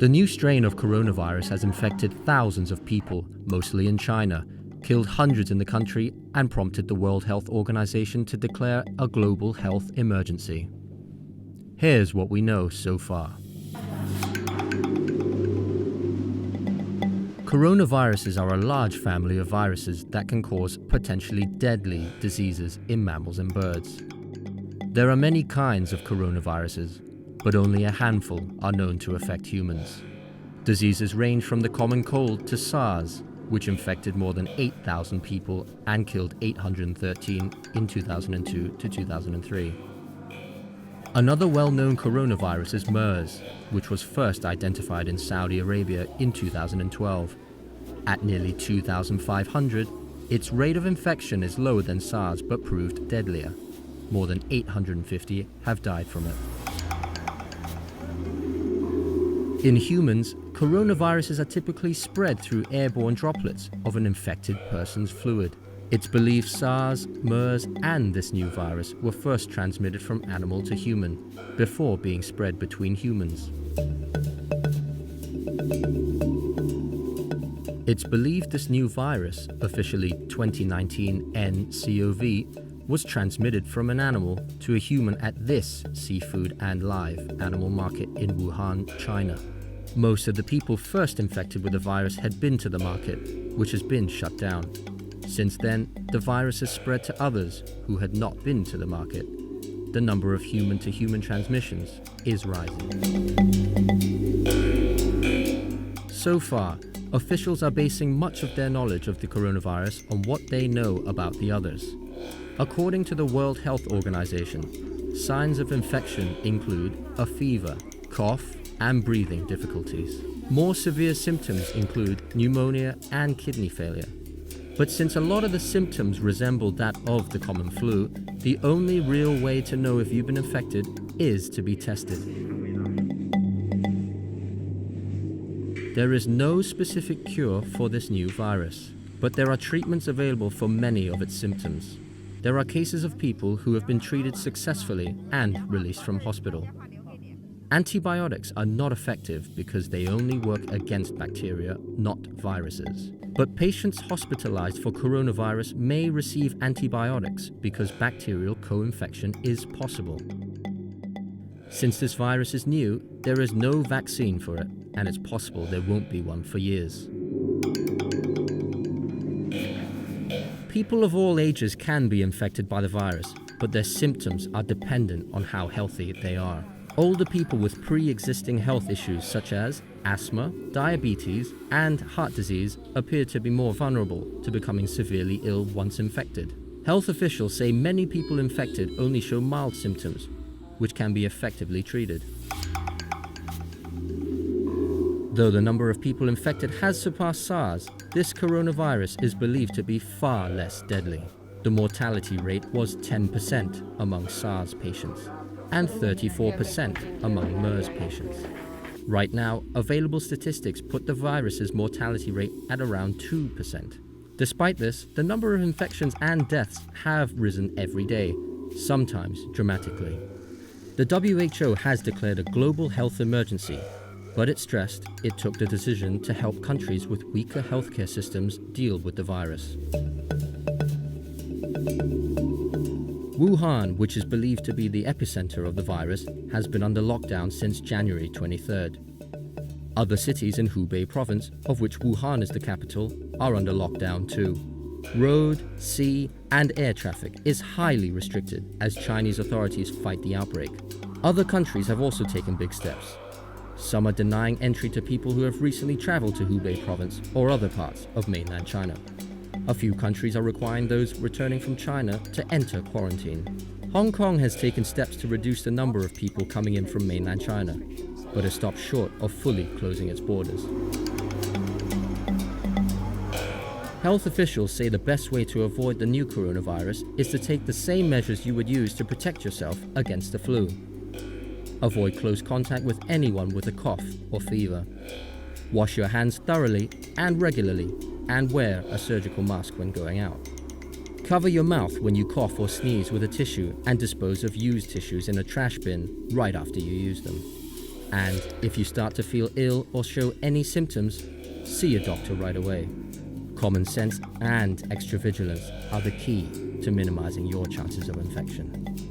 The new strain of coronavirus has infected thousands of people, mostly in China, killed hundreds in the country, and prompted the World Health Organization to declare a global health emergency. Here's what we know so far. Coronaviruses are a large family of viruses that can cause potentially deadly diseases in mammals and birds. There are many kinds of coronaviruses, but only a handful are known to affect humans. Diseases range from the common cold to SARS, which infected more than 8,000 people and killed 813 in 2002 to 2003. Another well-known coronavirus is MERS, which was first identified in Saudi Arabia in 2012. At nearly 2,500, its rate of infection is lower than SARS but proved deadlier. More than 850 have died from it. In humans, coronaviruses are typically spread through airborne droplets of an infected person's fluid. It's believed SARS, MERS, and this new virus were first transmitted from animal to human, before being spread between humans. It's believed this new virus, officially 2019 nCoV, was transmitted from an animal to a human at this seafood and live animal market in Wuhan, China. Most of the people first infected with the virus had been to the market, which has been shut down. Since then, the virus has spread to others who had not been to the market. The number of human-to-human transmissions is rising. So far, officials are basing much of their knowledge of the coronavirus on what they know about the others. According to the World Health Organization, signs of infection include a fever, cough, and breathing difficulties. More severe symptoms include pneumonia and kidney failure. But since a lot of the symptoms resemble that of the common flu, the only real way to know if you've been infected is to be tested. There is no specific cure for this new virus, but there are treatments available for many of its symptoms. There are cases of people who have been treated successfully and released from hospital. Antibiotics are not effective because they only work against bacteria, not viruses. But patients hospitalized for coronavirus may receive antibiotics because bacterial co-infection is possible. Since this virus is new, there is no vaccine for it, and it's possible there won't be one for years. People of all ages can be infected by the virus, but their symptoms are dependent on how healthy they are. Older people with pre-existing health issues such as asthma, diabetes, and heart disease appear to be more vulnerable to becoming severely ill once infected. Health officials say many people infected only show mild symptoms, which can be effectively treated. Though the number of people infected has surpassed SARS, this coronavirus is believed to be far less deadly. The mortality rate was 10% among SARS patients and 34% among MERS patients. Right now, available statistics put the virus's mortality rate at around 2%. Despite this, the number of infections and deaths have risen every day, sometimes dramatically. The WHO has declared a global health emergency, but it stressed it took the decision to help countries with weaker healthcare systems deal with the virus. Wuhan, which is believed to be the epicenter of the virus, has been under lockdown since January 23rd. Other cities in Hubei province, of which Wuhan is the capital, are under lockdown too. Road, sea, and air traffic is highly restricted as Chinese authorities fight the outbreak. Other countries have also taken big steps. Some are denying entry to people who have recently traveled to Hubei province or other parts of mainland China. A few countries are requiring those returning from China to enter quarantine. Hong Kong has taken steps to reduce the number of people coming in from mainland China, but has stopped short of fully closing its borders. Health officials say the best way to avoid the new coronavirus is to take the same measures you would use to protect yourself against the flu. Avoid close contact with anyone with a cough or fever. Wash your hands thoroughly and regularly, and wear a surgical mask when going out. Cover your mouth when you cough or sneeze with a tissue and dispose of used tissues in a trash bin right after you use them. And if you start to feel ill or show any symptoms, see a doctor right away. Common sense and extra vigilance are the key to minimizing your chances of infection.